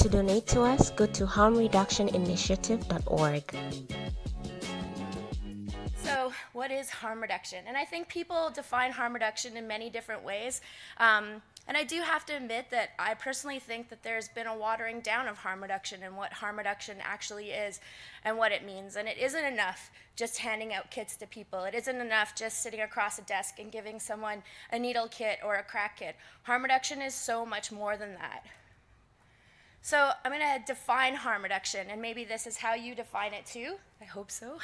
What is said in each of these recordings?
To donate to us, go to harmreductioninitiative.org. So what is harm reduction? And I think people define harm reduction in many different ways. And I do have to admit that I personally think that there's been a watering down of harm reduction and what harm reduction actually is and what it means. And it isn't enough just handing out kits to people. It isn't enough just sitting across a desk and giving someone a needle kit or a crack kit. Harm reduction is so much more than that. So I'm going to define harm reduction, and maybe this is how you define it too. I hope so.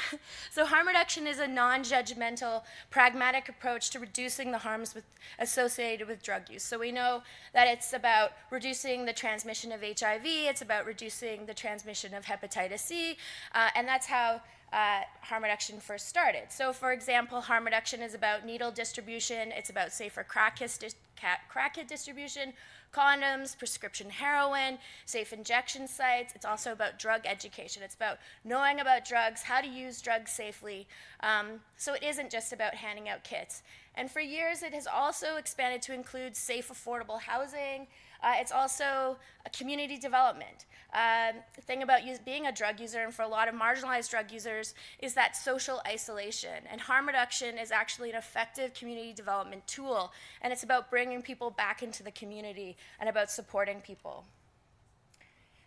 So harm reduction is a non-judgmental, pragmatic approach to reducing the harms associated with drug use. So we know that it's about reducing the transmission of HIV, it's about reducing the transmission of hepatitis C, and that's how harm reduction first started. So for example, harm reduction is about needle distribution, it's about safer crack kit distribution, condoms, prescription heroin, safe injection sites. It's also about drug education. It's about knowing about drugs, how to use drugs safely. So it isn't just about handing out kits. And for years, it has also expanded to include safe, affordable housing. It's also a community development. The thing about being a drug user, and for a lot of marginalized drug users, is that social isolation. And harm reduction is actually an effective community development tool, and it's about bringing people back into the community and about supporting people.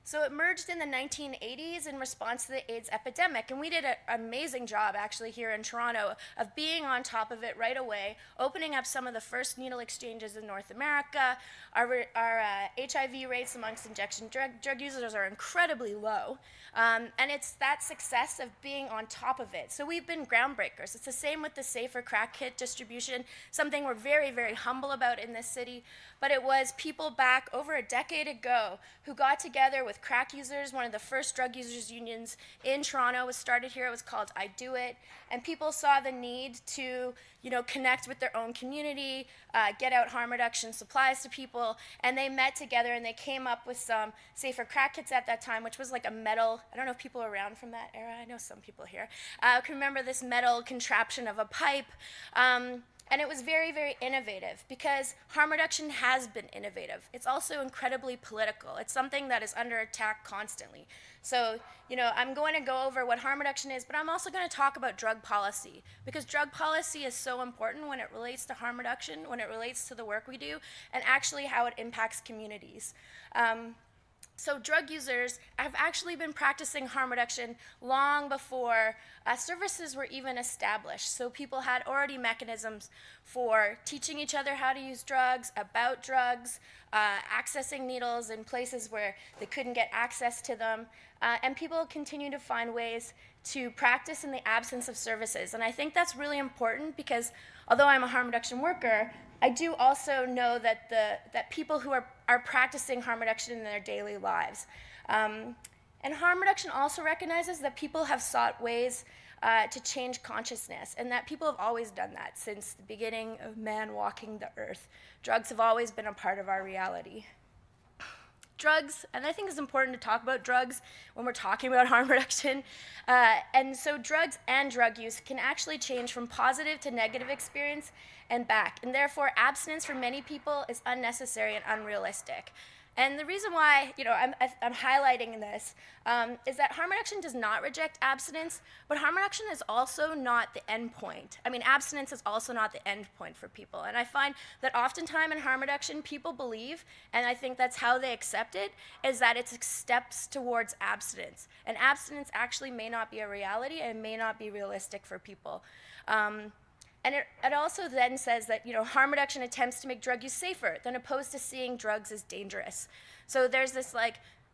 So it emerged in the 1980s in response to the AIDS epidemic, and we did an amazing job actually here in Toronto of being on top of it right away, opening up some of the first needle exchanges in North America. Our HIV rates amongst injection drug users are incredibly low, and it's that success of being on top of it. So we've been groundbreakers. It's the same with the safer crack kit distribution, something we're very, very humble about in this city, but it was people back over a decade ago who got together with crack users. One of the first drug users unions in Toronto was started here. It was called I Do It, and people saw the need to connect with their own community, get out harm reduction supplies to people, and they met together and they came up with some safer crack kits at that time, which was like a metal, I don't know if people are around from that era, I know some people here, can remember this metal contraption of a pipe. And it was very, very innovative because harm reduction has been innovative. It's also incredibly political. It's something that is under attack constantly. So, I'm going to go over what harm reduction is, but I'm also going to talk about drug policy because drug policy is so important when it relates to harm reduction, when it relates to the work we do, and actually how it impacts communities. So drug users have actually been practicing harm reduction long before services were even established. So people had already mechanisms for teaching each other how to use drugs, about drugs, accessing needles in places where they couldn't get access to them. And people continue to find ways to practice in the absence of services. And I think that's really important because although I'm a harm reduction worker, I do also know that that people who are practicing harm reduction in their daily lives. And harm reduction also recognizes that people have sought ways to change consciousness, and that people have always done that since the beginning of man walking the earth. Drugs have always been a part of our reality. Drugs, and I think it's important to talk about drugs when we're talking about harm reduction. And so drugs and drug use can actually change from positive to negative experience and back. And therefore, abstinence for many people is unnecessary and unrealistic. And the reason why I'm highlighting this is that harm reduction does not reject abstinence, but harm reduction is also not the end point. I mean, abstinence is also not the end point for people. And I find that oftentimes in harm reduction, people believe, and I think that's how they accept it, is that it's steps towards abstinence. And abstinence actually may not be a reality and may not be realistic for people. And it also then says that harm reduction attempts to make drug use safer than opposed to seeing drugs as dangerous. So there's this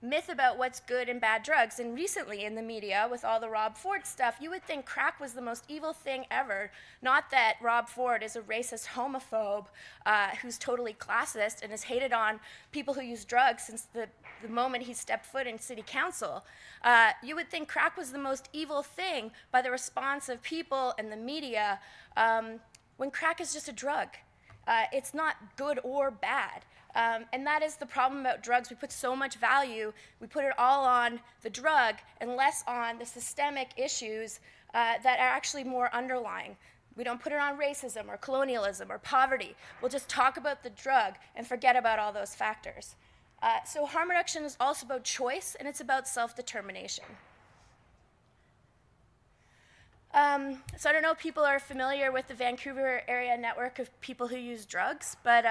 myth about what's good and bad drugs. And recently in the media with all the Rob Ford stuff, you would think crack was the most evil thing ever. Not that Rob Ford is a racist homophobe who's totally classist and has hated on people who use drugs since the moment he stepped foot in city council. You would think crack was the most evil thing by the response of people and the media when crack is just a drug. It's not good or bad. And that is the problem about drugs. We put so much value, we put it all on the drug and less on the systemic issues that are actually more underlying. We don't put it on racism or colonialism or poverty. We'll just talk about the drug and forget about all those factors. So harm reduction is also about choice, and it's about self-determination. So I don't know if people are familiar with the Vancouver area network of people who use drugs, but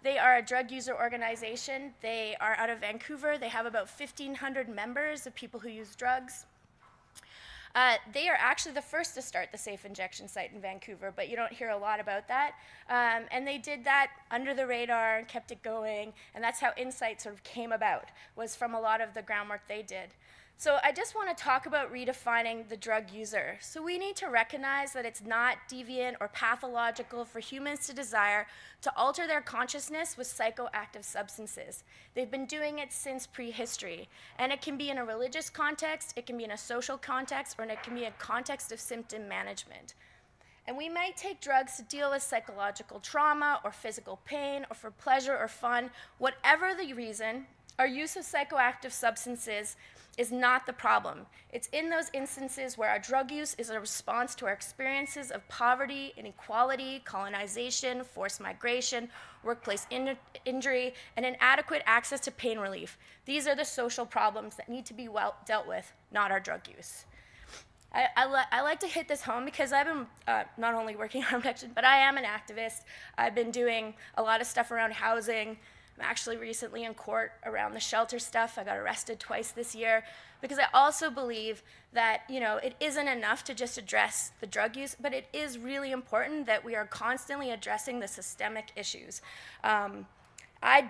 they are a drug user organization. They are out of Vancouver. They have about 1,500 members of people who use drugs. They are actually the first to start the safe injection site in Vancouver, but you don't hear a lot about that. And they did that under the radar and kept it going, and that's how Insight sort of came about, was from a lot of the groundwork they did. So I just want to talk about redefining the drug user. So we need to recognize that it's not deviant or pathological for humans to desire to alter their consciousness with psychoactive substances. They've been doing it since prehistory. And it can be in a religious context, it can be in a social context, or it can be a context of symptom management. And we might take drugs to deal with psychological trauma or physical pain or for pleasure or fun. Whatever the reason, our use of psychoactive substances is not the problem. It's in those instances where our drug use is a response to our experiences of poverty, inequality, colonization, forced migration, workplace injury, and inadequate access to pain relief. These are the social problems that need to be dealt with, not our drug use. I like to hit this home because I've been not only working on harm reduction, but I am an activist. I've been doing a lot of stuff around housing. I'm actually recently in court around the shelter stuff. I got arrested twice this year because I also believe that, it isn't enough to just address the drug use, but it is really important that we are constantly addressing the systemic issues. I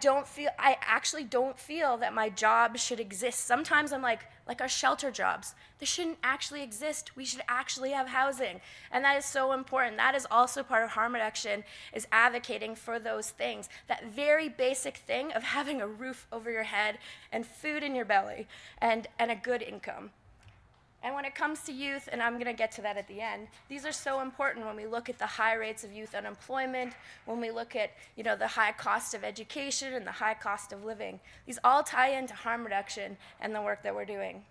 actually don't feel that my job should exist. Sometimes I'm like our shelter jobs, they shouldn't actually exist. We should actually have housing. And that is so important. That is also part of harm reduction, is advocating for those things. That very basic thing of having a roof over your head and food in your belly and a good income. And when it comes to youth, and I'm going to get to that at the end, these are so important when we look at the high rates of youth unemployment, when we look at the high cost of education and the high cost of living. These all tie into harm reduction and the work that we're doing.